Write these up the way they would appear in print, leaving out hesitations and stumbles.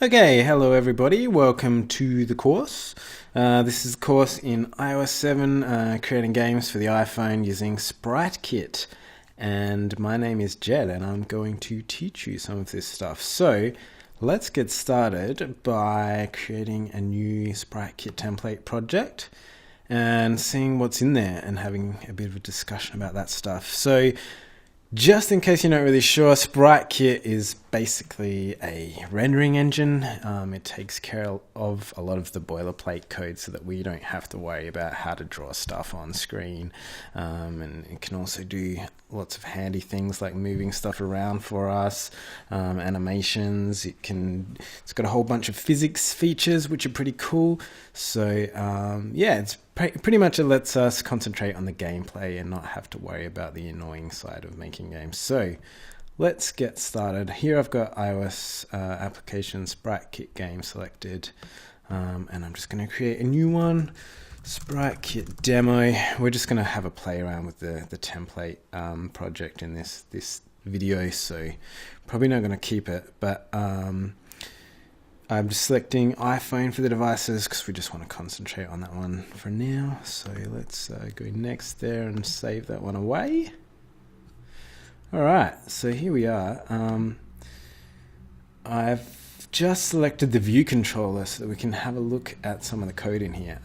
Okay, hello everybody, welcome to the course. This is a course in iOS 7, creating games for the iPhone using Sprite Kit. And my name is Jed and I'm going to teach you some of this stuff. So let's get started by creating a new Sprite Kit template project and seeing what's in there and having a bit of a discussion about that stuff. So just in case you're not really sure, Sprite Kit is basically a rendering engine. It takes care of a lot of the boilerplate code so that we don't have to worry about how to draw stuff on screen. And it can also do lots of handy things like moving stuff around for us, animations. It's got a whole bunch of physics features which are pretty cool. So yeah, it's pretty much it lets us concentrate on the gameplay and not have to worry about the annoying side of making games. So let's get started. Here I've got iOS application Sprite Kit game selected, and I'm just going to create a new one, Sprite Kit demo. We're just going to have a play around with the template project in this video, so probably not going to keep it, but I'm just selecting iPhone for the devices because we just want to concentrate on that one for now. So let's go next there and save that one away. Alright, so here we are. I've just selected the view controller so that we can have a look at some of the code in here.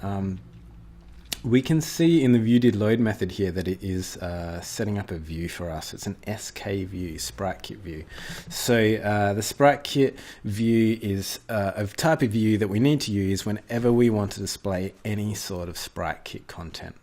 We can see in the viewDidLoad method here that it is setting up a view for us. It's an SK view, Sprite Kit view. So the Sprite Kit view is a type of view that we need to use whenever we want to display any sort of Sprite Kit content.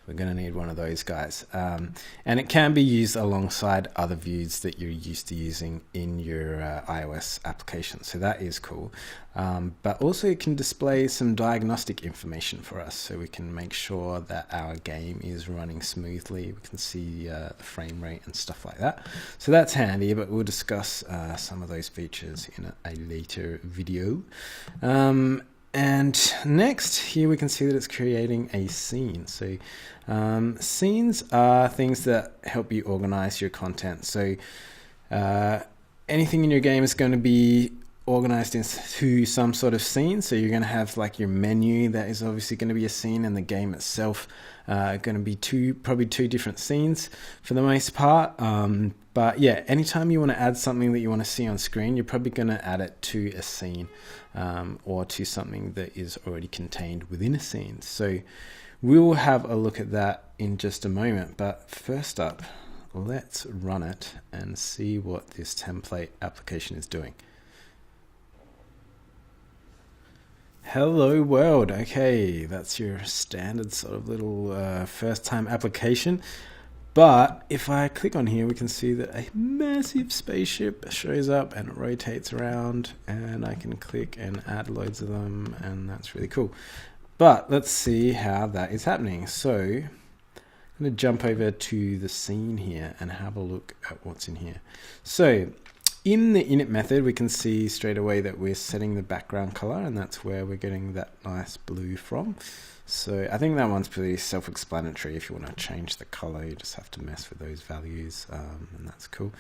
We're going to need one of those guys. And it can be used alongside other views that you're used to using in your iOS application. So that is cool. But also it can display some diagnostic information for us so we can make sure that our game is running smoothly. We can see the frame rate and stuff like that. So that's handy, but we'll discuss some of those features in a later video. And next, here we can see that it's creating a scene. So scenes are things that help you organize your content. So anything in your game is going to be organized into some sort of scene. So you're going to have like your menu that is obviously going to be a scene, and the game itself going to be probably two different scenes for the most part. But yeah, anytime you want to add something that you want to see on screen, you're probably going to add it to a scene or to something that is already contained within a scene. So we'll have a look at that in just a moment. But first up, let's run it and see what this template application is doing. Hello world. Okay, that's your standard sort of little first time application. But if I click on here, we can see that a massive spaceship shows up and it rotates around, and I can click and add loads of them, and that's really cool. But let's see how that is happening. So I'm going to jump over to the scene here and have a look at what's in here. So in the init method, we can see straight away that we're setting the background color, and that's where we're getting that nice blue from. So I think that one's pretty self-explanatory. If you want to change the color, you just have to mess with those values, and that's cool.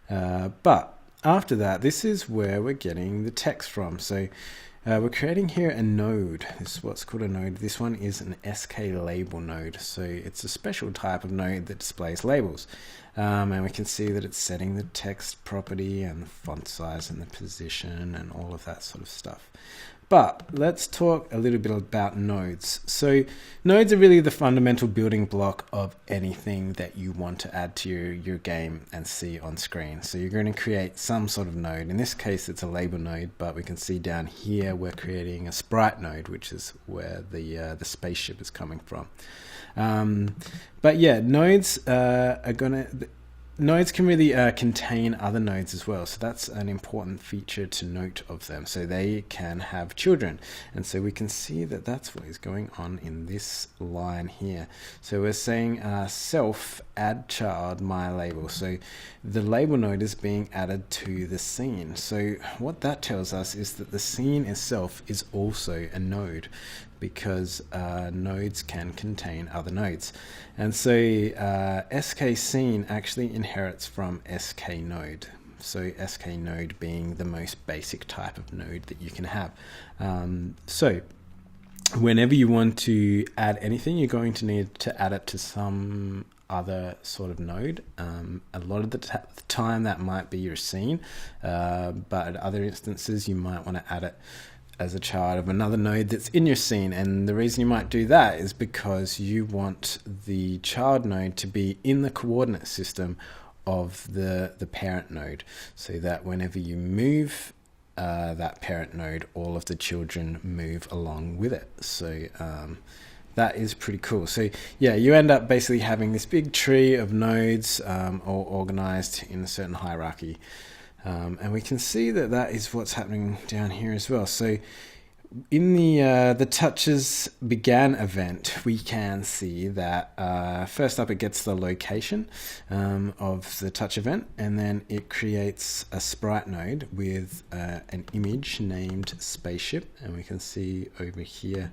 But after that, this is where we're getting the text from. So we're creating here a node. This is what's called a node. This one is an SK label node. So it's a special type of node that displays labels. And we can see that it's setting the text property and the font size and the position and all of that sort of stuff. But let's talk a little bit about nodes. So nodes are really the fundamental building block of anything that you want to add to your game and see on screen. So you're going to create some sort of node. In this case, it's a label node, but we can see down here we're creating a sprite node, which is where the spaceship is coming from. But yeah, nodes Nodes can really contain other nodes as well, so that's an important feature to note of them. So they can have children, and so we can see that that's what is going on in this line here. So we're saying self add child my label. So the label node is being added to the scene. So what that tells us is that the scene itself is also a node, because nodes can contain other nodes. And so SK scene actually inherits from SK node. So SK node being the most basic type of node that you can have. So whenever you want to add anything, you're going to need to add it to some other sort of node. A lot of the time that might be your scene, but at other instances you might want to add it as a child of another node that's in your scene. And the reason you might do that is because you want the child node to be in the coordinate system of the parent node, so that whenever you move that parent node, all of the children move along with it. So that is pretty cool. So yeah, you end up basically having this big tree of nodes all organized in a certain hierarchy. And we can see that is what's happening down here as well. So in the touches began event, we can see that first up it gets the location of the touch event, and then it creates a sprite node with an image named spaceship. And we can see over here,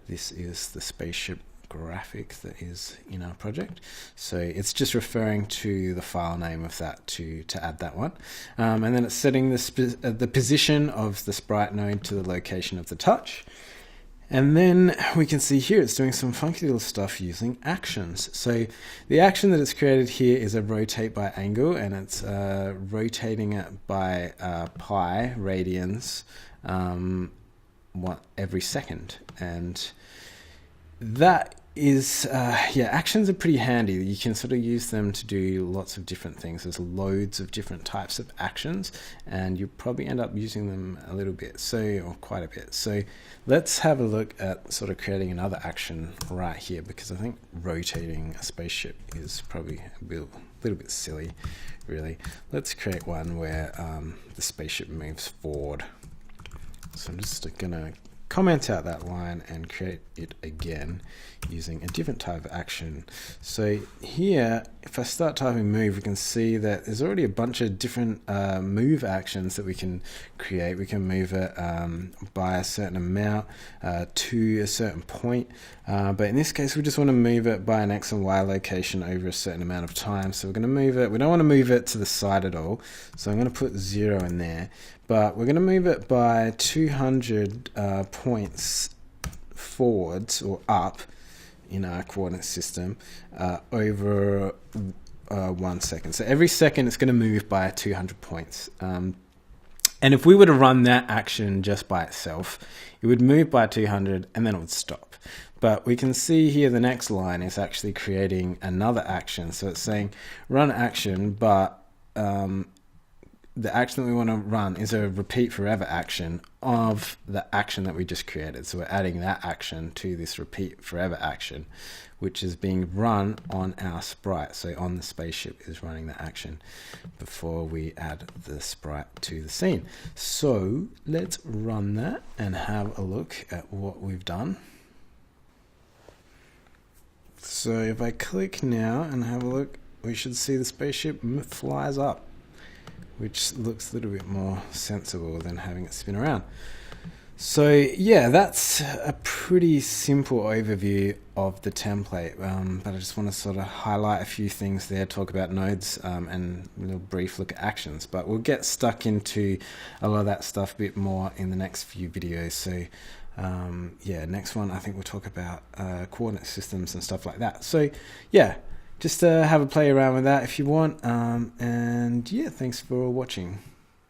this is the spaceship graphic that is in our project. So it's just referring to the file name of that to add that one. And then it's setting the position of the sprite node to the location of the touch. And then we can see here it's doing some funky little stuff using actions. So the action that it's created here is a rotate by angle, and it's rotating it by pi radians every second. And that is, actions are pretty handy. You can sort of use them to do lots of different things. There's loads of different types of actions, and you probably end up using them a little bit, or quite a bit. So let's have a look at sort of creating another action right here, because I think rotating a spaceship is probably a little bit silly, really. Let's create one where the spaceship moves forward. So I'm just gonna comment out that line and create it again using a different type of action. So here, if I start typing move, we can see that there's already a bunch of different move actions that we can create. We can move it by a certain amount to a certain point, but in this case we just want to move it by an X and Y location over a certain amount of time. So we're going to move it, we don't want to move it to the side at all, so I'm going to put 0 in there, but we're going to move it by 200 points forwards or up in our coordinate system over 1 second. So every second it's going to move by 200 points. And if we were to run that action just by itself, it would move by 200 and then it would stop. But we can see here the next line is actually creating another action. So it's saying run action, but the action that we want to run is a repeat forever action of the action that we just created. So we're adding that action to this repeat forever action, which is being run on our sprite. So on the spaceship is running the action before we add the sprite to the scene. So let's run that and have a look at what we've done. So if I click now and have a look, we should see the spaceship flies up, which looks a little bit more sensible than having it spin around. So yeah, that's a pretty simple overview of the template, but I just want to sort of highlight a few things there, talk about nodes, and a little brief look at actions. But we'll get stuck into a lot of that stuff a bit more in the next few videos. So yeah, next one I think we'll talk about coordinate systems and stuff like that. So yeah, just have a play around with that if you want, and yeah, thanks for watching.